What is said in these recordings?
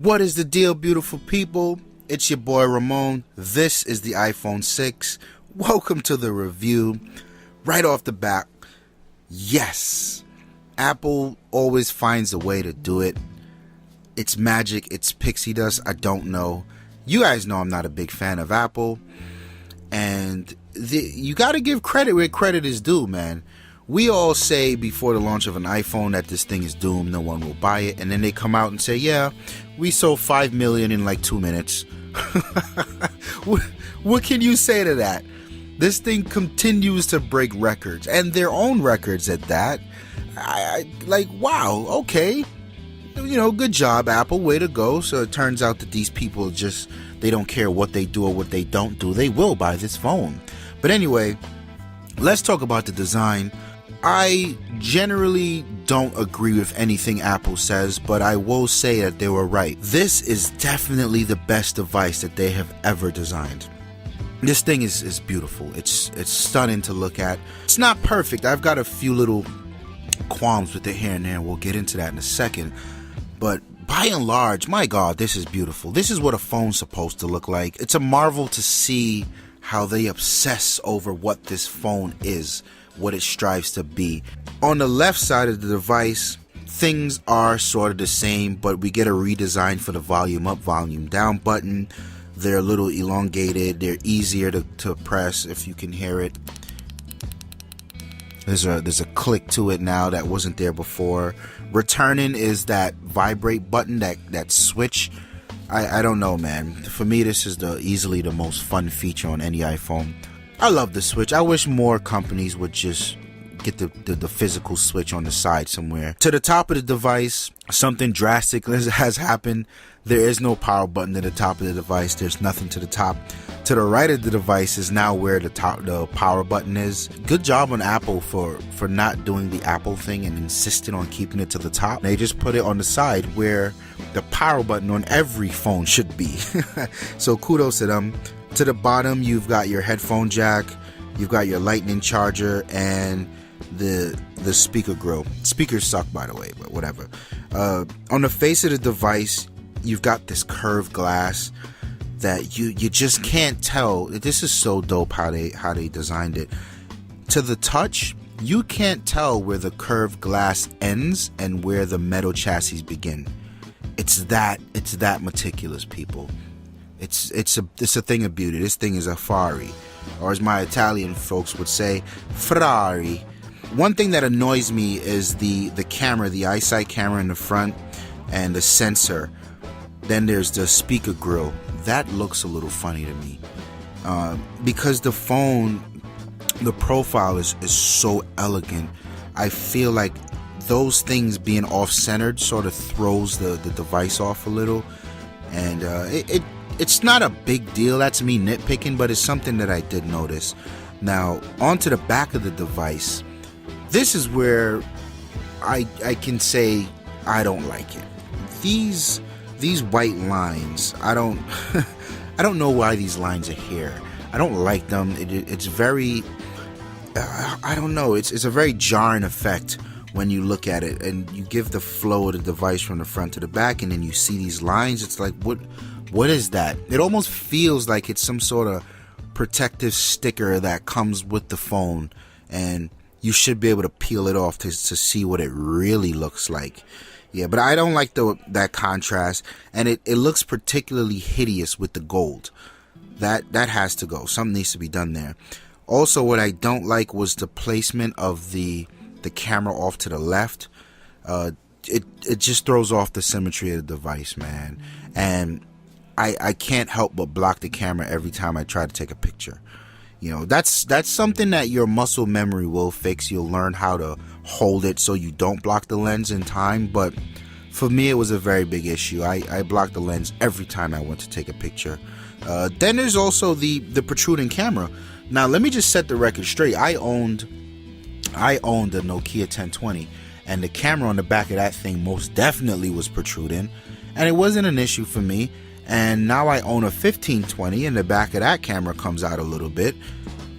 What is the deal, beautiful people? It's your boy Ramon. This is the iPhone 6. Welcome to the review. Right off the bat, yes, Apple always finds a way to do it. It's magic, it's pixie dust, I don't know. You guys know I'm not a big fan of Apple. And you gotta give credit where credit is due, man. We all say before the launch of an iPhone that this thing is doomed, no one will buy it. And then they come out and say, yeah, we sold 5 million in like 2 minutes. What can you say to that? This thing continues to break records, and their own records at that. I like, wow, okay. You know, good job, Apple, way to go. So it turns out that these people just, they don't care what they do or what they don't do. They will buy this phone. But anyway, let's talk about the design. I generally don't agree with anything Apple says, but I will say that they were right. This is definitely the best device that they have ever designed. This thing is beautiful. It's stunning to look at. It's not perfect. I've got a few little qualms with it here and there. We'll get into that in a second. But by and large, my God, this is beautiful. This is what a phone's supposed to look like. It's a marvel to see how they obsess over what this phone is, what it strives to be. On the left side of the device, things are sort of the same, but we get a redesign for the volume up, volume down button. They're a little elongated. They're easier to press if you can hear it. There's a click to it now that wasn't there before. Returning is that vibrate button, that switch. I don't know, man. For me, this is easily the most fun feature on any iPhone. I love the switch. I wish more companies would just get the physical switch on the side somewhere. To the top of the device, something drastic has happened. There is no power button to the top of the device. There's nothing to the top. To the right of the device is now where the power button is. Good job on Apple for not doing the Apple thing and insisting on keeping it to the top. They just put it on the side where the power button on every phone should be. So kudos to them. To the bottom, you've got your headphone jack, you've got your lightning charger, and the speaker grill. Speakers suck, by the way, but whatever. On the face of the device, you've got this curved glass that you just can't tell. This is so dope how they designed it. To the touch, you can't tell where the curved glass ends and where the metal chassis begin. It's that meticulous, people. It's a thing of beauty. This thing is a Ferrari, or as my Italian folks would say, Ferrari. One thing that annoys me is the camera, the iSight camera in the front, and the sensor. Then there's the speaker grill. That looks a little funny to me, because the phone, the profile is so elegant. I feel like those things being off-centered sort of throws the device off a little, and it's not a big deal. That's me nitpicking, but it's something that I did notice. Now, onto the back of the device. This is where I can say I don't like it. These white lines, I don't know why these lines are here. I don't like them. It's very, I don't know. It's a very jarring effect when you look at it and you give the flow of the device from the front to the back, and then you see these lines. It's like, what is that? It almost feels like it's some sort of protective sticker that comes with the phone, and you should be able to peel it off to see what it really looks like. Yeah, but I don't like that contrast, and it looks particularly hideous with the gold. That has to go. Something needs to be done there. Also, what I don't like was the placement of the camera off to the left. It just throws off the symmetry of the device, man. And I can't help but block the camera every time I try to take a picture. You know, that's something that your muscle memory will fix. You'll learn how to hold it so you don't block the lens in time. But for me, it was a very big issue. I blocked the lens every time I went to take a picture. Then there's also the protruding camera. Now, let me just set the record straight. I owned a Nokia 1020, and the camera on the back of that thing most definitely was protruding, and it wasn't an issue for me. And now I own a 1520, and the back of that camera comes out a little bit.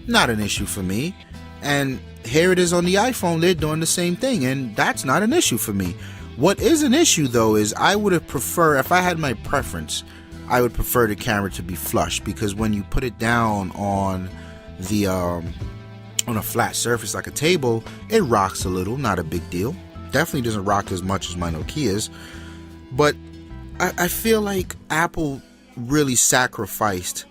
Not an issue for me. And here it is on the iPhone. They're doing the same thing, and that's not an issue for me. What is an issue though is I would have preferred, if I had my preference, I would prefer the camera to be flush, because when you put it down on the on a flat surface like a table, it rocks a little, not a big deal. Definitely doesn't rock as much as my Nokia's, but I feel like Apple really sacrificed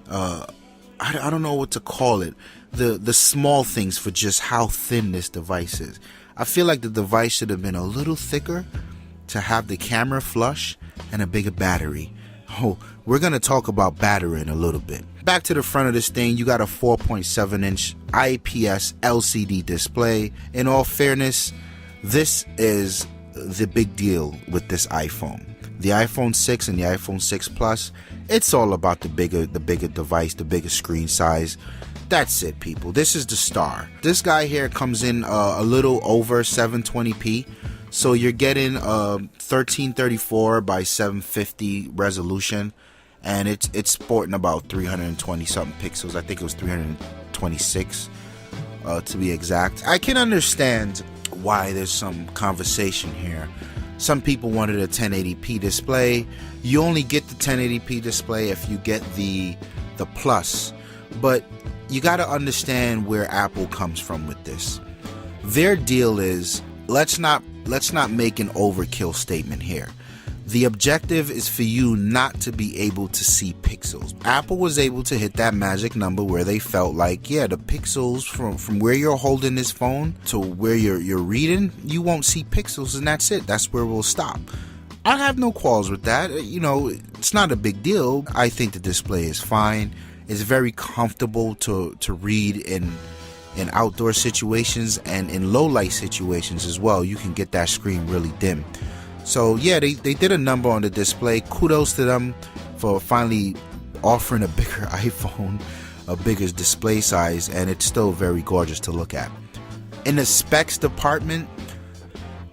I don't know what to call it, the small things for just how thin this device is. I feel like the device should have been a little thicker to have the camera flush and a bigger battery. Oh, we're going to talk about battery in a little bit. Back to the front of this thing, you got a 4.7 inch IPS LCD display. In all fairness, this is the big deal with this iPhone. The iPhone 6 and the iPhone 6 Plus, it's all about the bigger device, the bigger screen size. That's it, people. This is the star. This guy here comes in a little over 720p. So you're getting 1334 by 750 resolution, and it's sporting about 320 something pixels. I think it was 326 to be exact. I can understand why there's some conversation here. Some people wanted a 1080p display. You only get the 1080p display if you get the Plus, but you got to understand where Apple comes from with this. Their deal is, let's not make an overkill statement here. The objective is for you not to be able to see pixels. Apple was able to hit that magic number where they felt like, yeah, the pixels from where you're holding this phone to where you're reading, you won't see pixels, and that's it. That's where we'll stop. I have no quarrels with that. You know, it's not a big deal. I think the display is fine. It's very comfortable to read in outdoor situations and in low light situations as well. You can get that screen really dim. So yeah, they did a number on the display. Kudos to them for finally offering a bigger iPhone, a bigger display size, and it's still very gorgeous to look at. In the specs department,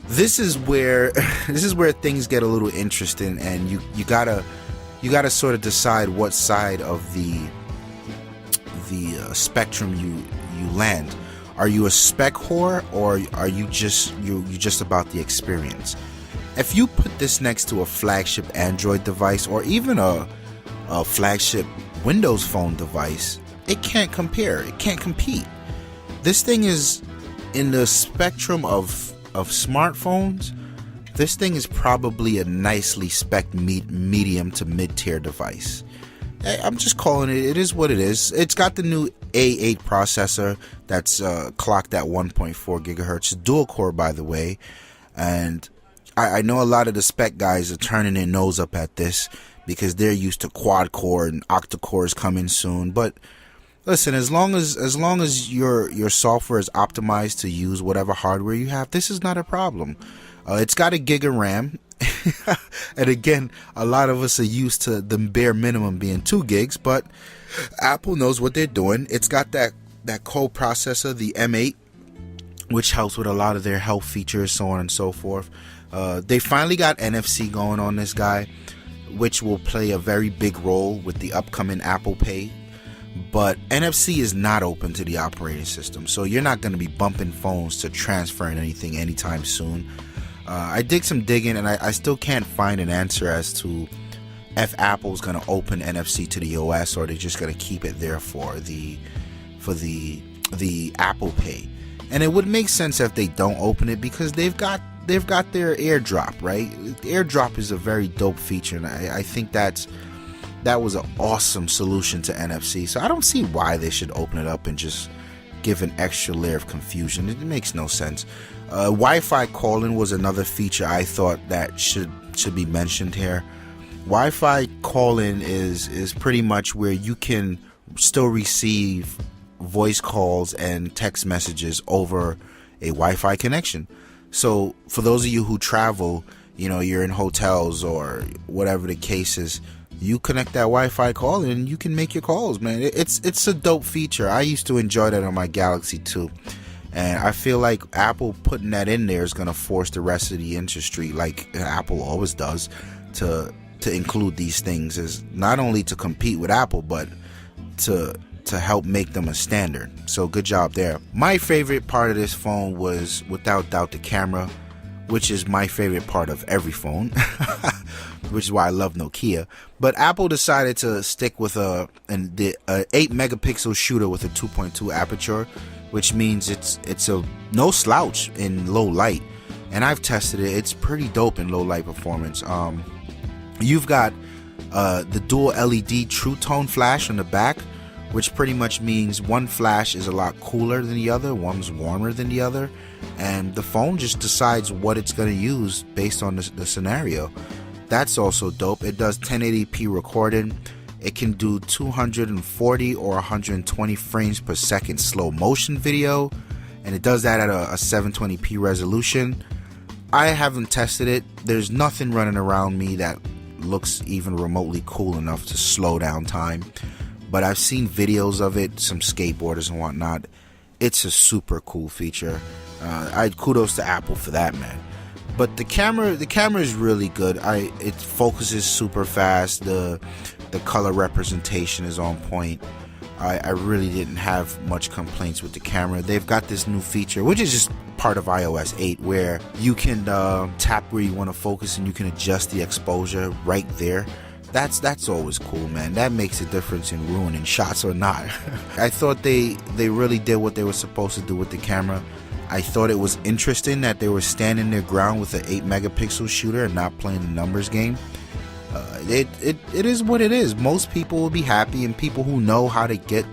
this is where things get a little interesting, and you gotta sort of decide what side of the spectrum you land. Are you a spec whore, or are you just about the experience? If you put this next to a flagship Android device or even a flagship Windows Phone device, it can't compare. It can't compete. This thing is in the spectrum of smartphones. This thing is probably a nicely spec'd medium to mid-tier device. I'm just calling it. It is what it is. It's got the new A8 processor that's clocked at 1.4 gigahertz, dual core, by the way. And I know a lot of the spec guys are turning their nose up at this because they're used to quad core and octa cores coming soon. But listen, as long as your software is optimized to use whatever hardware you have, this is not a problem. It's got a gig of RAM. And again, a lot of us are used to the bare minimum being 2 gigs, but Apple knows what they're doing. It's got that co-processor, the M8, which helps with a lot of their health features, so on and so forth. They finally got NFC going on this guy, which will play a very big role with the upcoming Apple Pay. But NFC is not open to the operating system, so you're not going to be bumping phones to transferring anything anytime soon. I did some digging, and I still can't find an answer as to if Apple's going to open NFC to the OS, or they're just going to keep it there for the Apple Pay. And it would make sense if they don't open it, because they've got their AirDrop, right? AirDrop is a very dope feature, and I think that was an awesome solution to NFC. So I don't see why they should open it up and just give an extra layer of confusion. It makes no sense. Wi-Fi calling was another feature I thought that should be mentioned here. Wi-Fi calling is pretty much where you can still receive voice calls and text messages over a Wi-Fi connection. So for those of you who travel, you know, you're in hotels or whatever the case is, you connect that Wi-Fi call and you can make your calls, man. It's a dope feature. I used to enjoy that on my Galaxy too. And I feel like Apple putting that in there is going to force the rest of the industry, like Apple always does, to include these things, as not only to compete with Apple, but to help make them a standard. So good job there. My favorite part of this phone was without doubt the camera. which is my favorite part of every phone, which is why I love Nokia. But Apple decided to stick with a 8 megapixel shooter with a 2.2 aperture, which means it's a no slouch in low light. And I've tested it. It's pretty dope in low light performance. You've got the dual LED True Tone flash on the back, which pretty much means one flash is a lot cooler than the other, one's warmer than the other, and the phone just decides what it's going to use based on the scenario. That's also dope. It does 1080p recording. It can do 240 or 120 frames per second slow motion video, and it does that at a 720p resolution. I haven't tested it. There's nothing running around me that looks even remotely cool enough to slow down time, but I've seen videos of it, some skateboarders and whatnot. It's a super cool feature. Kudos to Apple for that, man. But the camera is really good. It focuses super fast. The color representation is on point. I really didn't have much complaints with the camera. They've got this new feature, which is just part of iOS 8, where you can tap where you want to focus and you can adjust the exposure right there. That's always cool, man. That makes a difference in ruining shots or not. I thought they really did what they were supposed to do with the camera. I thought it was interesting that they were standing their ground with an 8 megapixel shooter and not playing the numbers game. It is what it is. Most people will be happy, and people who know how to get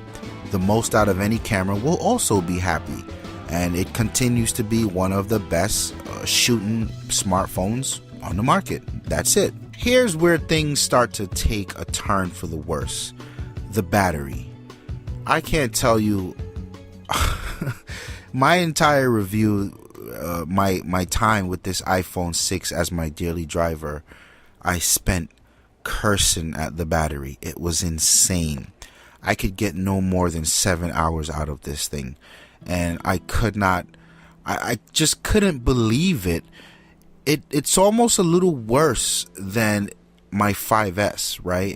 the most out of any camera will also be happy. And it continues to be one of the best shooting smartphones on the market. That's it. Here's where things start to take a turn for the worse. The battery. I can't tell you my entire review, my time with this iPhone 6 as my daily driver, I spent cursing at the battery. It was insane. I could get no more than 7 hours out of this thing, and I just couldn't believe it. It's almost a little worse than my 5S, right?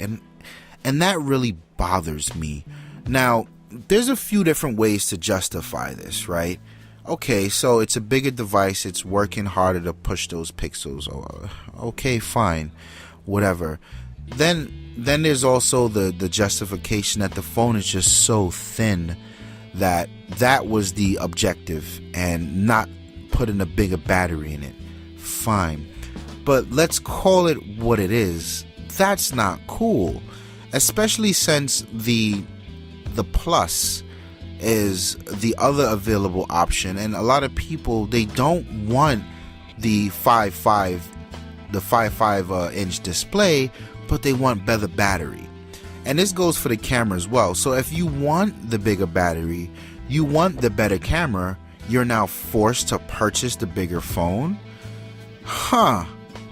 And that really bothers me. Now, there's a few different ways to justify this, right? Okay, so it's a bigger device, it's working harder to push those pixels. Okay, fine, whatever. Then there's also the justification that the phone is just so thin that was the objective, and not putting a bigger battery in it. Fine, but let's call it what it is. That's not cool, especially since the Plus is the other available option, and a lot of people, they don't want the 5.5 inch display, but they want better battery. And this goes for the camera as well. So if you want the bigger battery, you want the better camera, you're now forced to purchase the bigger phone?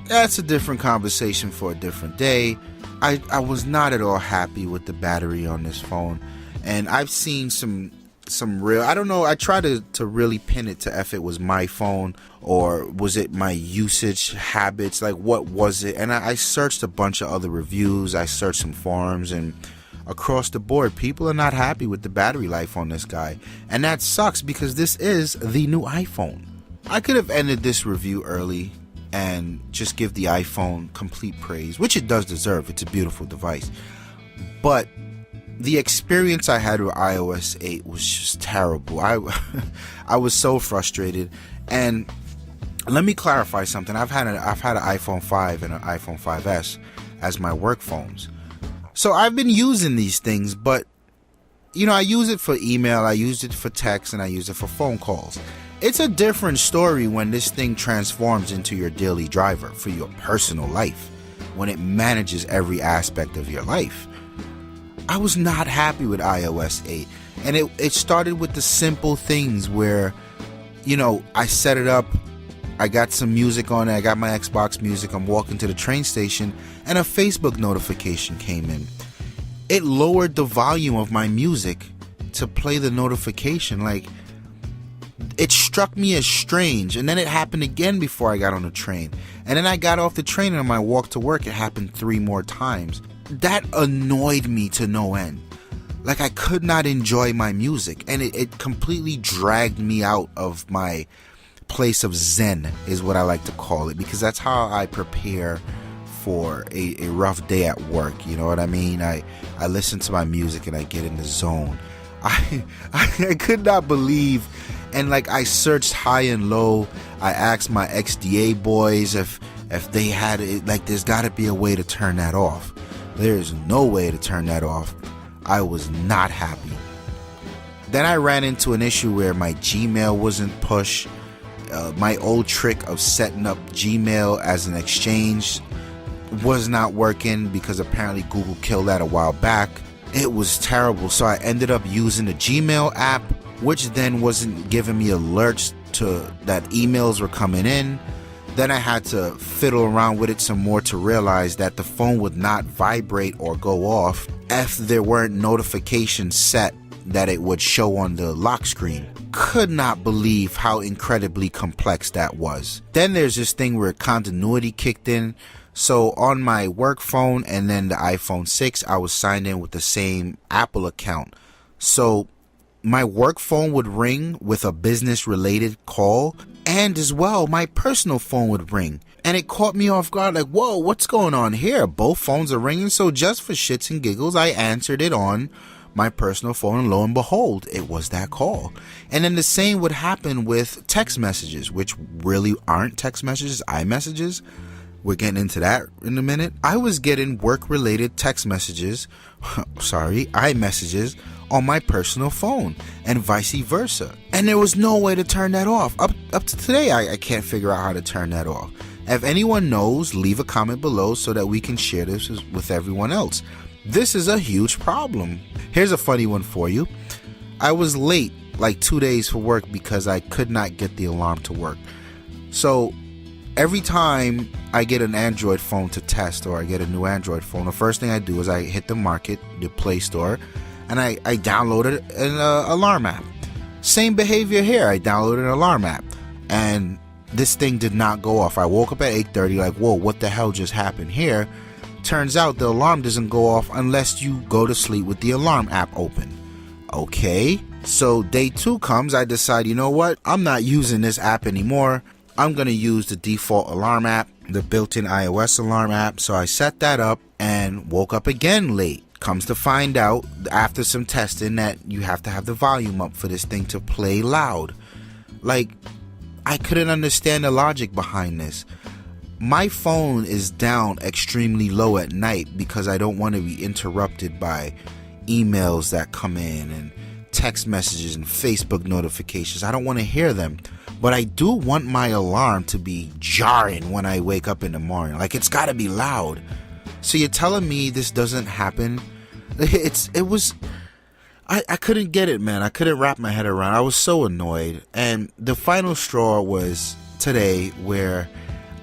That's a different conversation for a different day. I was not at all happy with the battery on this phone, and I've seen some real, I don't know, I try to really pin it to if it was my phone or was it my usage habits, like what was it? And I searched a bunch of other reviews, I searched some forums, and across the board, people are not happy with the battery life on this guy. And that sucks, because this is the new iPhone. I could have ended this review early and just give the iPhone complete praise, which it does deserve. It's a beautiful device. But the experience I had with iOS 8 was just terrible. I was so frustrated. And let me clarify something. I've had an iPhone 5 and an iPhone 5S as my work phones. So I've been using these things, but I use it for email, I use it for text, and I use it for phone calls. It's a different story when this thing transforms into your daily driver for your personal life, when it manages every aspect of your life. I was not happy with iOS 8, and it started with the simple things where, I set it up, I got some music on it, I got my Xbox music, I'm walking to the train station, and a Facebook notification came in. It lowered the volume of my music to play the notification. Like, it struck me as strange, and then it happened again before I got on the train. And then I got off the train, and on my walk to work, it happened 3 more times. That annoyed me to no end. Like, I could not enjoy my music, and it completely dragged me out of my place of zen is what I like to call it, because that's how I prepare for a rough day at work. You know what I mean? I listen to my music and I get in the zone. I could not believe, and like I searched high and low. I asked my XDA boys if they had it. Like, there's got to be a way to turn that off. There's no way to turn that off. I was not happy. Then I ran into an issue where my Gmail wasn't pushed. My old trick of setting up Gmail as an exchange was not working, because apparently Google killed that a while back. It was terrible. So I ended up using the Gmail app, which then wasn't giving me alerts to that emails were coming in. Then I had to fiddle around with it some more to realize that the phone would not vibrate or go off if there weren't notifications set that it would show on the lock screen. Could not believe how incredibly complex that was. Then there's this thing where continuity kicked in. So on my work phone and then the iPhone 6, I was signed in with the same Apple account. So my work phone would ring with a business related call, and as well my personal phone would ring. And it caught me off guard, like, whoa, what's going on here? Both phones are ringing. So just for shits and giggles, I answered it on my personal phone, and lo and behold, it was that call. And then the same would happen with text messages, which really aren't text messages, iMessages. We're getting into that in a minute. I was getting work-related text messages, iMessages, on my personal phone, and vice versa. And there was no way to turn that off. Up to today, I can't figure out how to turn that off. If anyone knows, leave a comment below so that we can share this with everyone else. This is a huge problem. Here's a funny one for you. I was late like 2 days for work because I could not get the alarm to work. So every time I get an Android phone to test, or I get a new Android phone, the first thing I do is I hit the Play Store, and I downloaded an alarm app. Same behavior here. I downloaded an alarm app, and this thing did not go off. I woke up at 8:30 like, whoa, what the hell just happened here? Turns out the alarm doesn't go off unless you go to sleep with the alarm app open. Okay, so day 2 comes. I decide, you know what? I'm not using this app anymore. I'm going to use the default alarm app, the built-in iOS alarm app. So I set that up and woke up again late. Comes to find out after some testing that you have to have the volume up for this thing to play loud. Like, I couldn't understand the logic behind this. My phone is down extremely low at night because I don't want to be interrupted by emails that come in and text messages and Facebook notifications. I don't want to hear them. But I do want my alarm to be jarring when I wake up in the morning. Like, it's got to be loud. So you're telling me this doesn't happen? I couldn't get it, man. I couldn't wrap my head around. I was so annoyed. And the final straw was today, where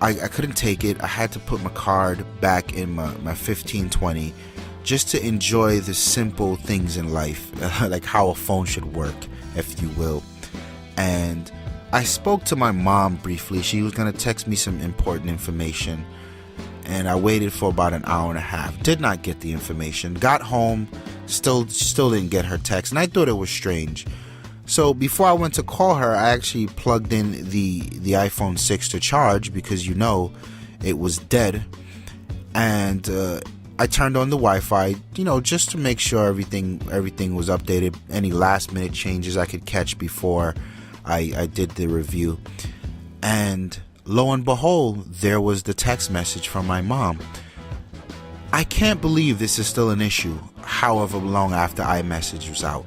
I couldn't take it. I had to put my card back in my 1520 just to enjoy the simple things in life, like how a phone should work, if you will. And I spoke to my mom briefly. She was going to text me some important information, and I waited for about an hour and a half. Did not get the information. Got home, still didn't get her text, and I thought it was strange. So before I went to call her, I actually plugged in the iPhone 6 to charge, because it was dead. And I turned on the Wi-Fi, just to make sure everything was updated. Any last minute changes I could catch before I did the review. And lo and behold, there was the text message from my mom. I can't believe this is still an issue, however long after iMessage was out.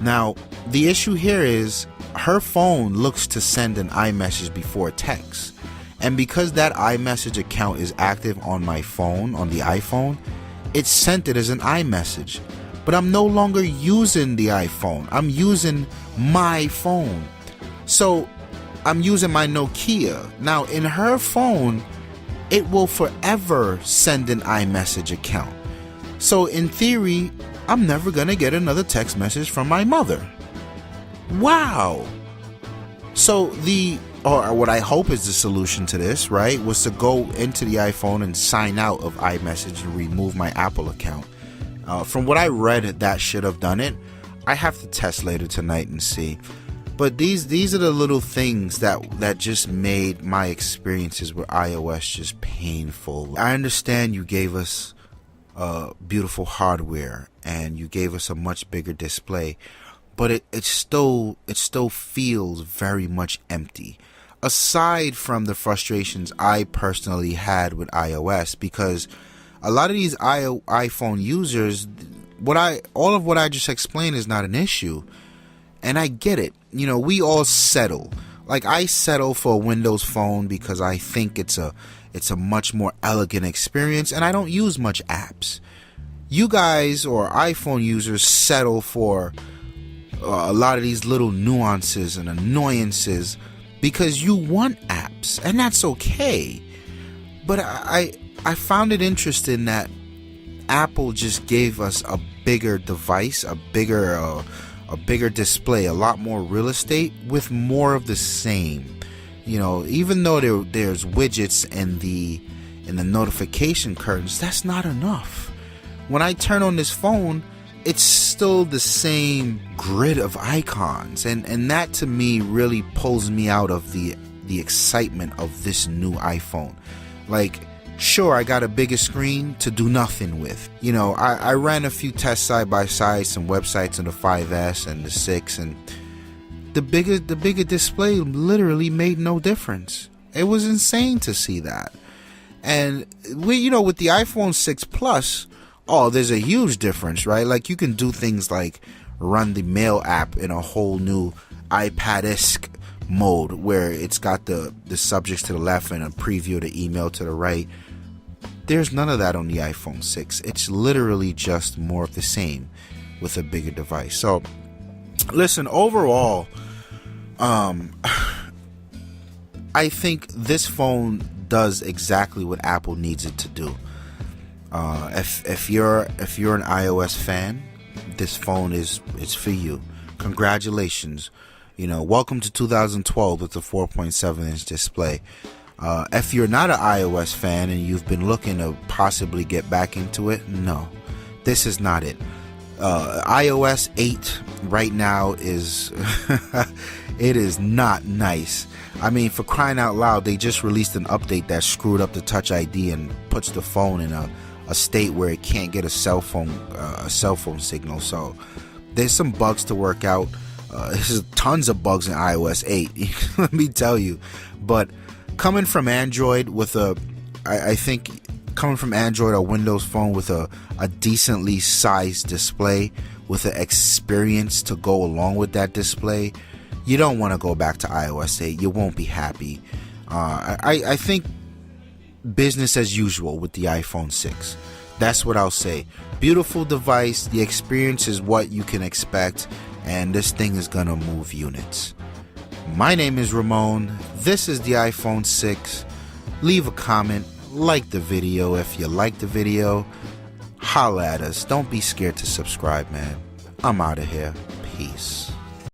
Now, the issue here is her phone looks to send an iMessage before text. And because that iMessage account is active on my phone, on the iPhone, it sent it as an iMessage. But I'm no longer using the iPhone. I'm using my phone. So I'm using my Nokia. Now, in her phone, it will forever send an iMessage account. So in theory, I'm never going to get another text message from my mother. Wow. So what I hope is the solution to this, right, was to go into the iPhone and sign out of iMessage and remove my Apple account. From what I read, that should have done it. I have to test later tonight and see. But these are the little things that just made my experiences with iOS just painful. I understand you gave us beautiful hardware and you gave us a much bigger display, but it still feels very much empty. Aside from the frustrations I personally had with iOS, because a lot of these iPhone users, all of what I just explained is not an issue. And I get it. You know, we all settle. Like, I settle for a Windows phone because I think it's a much more elegant experience, and I don't use much apps. You guys or iPhone users settle for a lot of these little nuances and annoyances because you want apps, and that's okay. But I found it interesting that Apple just gave us a bigger device, a bigger display, a lot more real estate with more of the same. You know, even though there's widgets in the notification curtains, that's not enough. When I turn on this phone, it's still the same grid of icons, and that to me really pulls me out of the excitement of this new iPhone. Like, sure, I got a bigger screen to do nothing with. You know, I ran a few tests side by side, some websites on the 5S and the 6, and the bigger display literally made no difference. It was insane to see that. And with the iPhone 6 Plus, there's a huge difference, right? Like, you can do things like run the Mail app in a whole new iPad-esque mode where it's got the subjects to the left and a preview of the email to the right. There's none of that on the iPhone 6. It's literally just more of the same with a bigger device. So, listen, overall, I think this phone does exactly what Apple needs it to do. If you're an iOS fan, this phone is for you. Congratulations. Welcome to 2012 with a 4.7-inch display. If you're not an iOS fan and you've been looking to possibly get back into it, no, this is not it. iOS 8 right now is it is not nice. I mean, for crying out loud, they just released an update that screwed up the Touch ID and puts the phone in a state where it can't get a cell phone signal. So there's some bugs to work out. There's tons of bugs in iOS 8, let me tell you. But coming from Android I think coming from Android or Windows phone with a decently sized display with an experience to go along with that display, you don't want to go back to iOS 8. You won't be happy. I think business as usual with the iPhone 6. That's what I'll say. Beautiful device. The experience is what you can expect, and this thing is gonna move units. My name is Ramon. This is the iPhone 6. Leave a comment, like the video if you like the video. Holla at us. Don't be scared to subscribe, man. I'm out of here. Peace.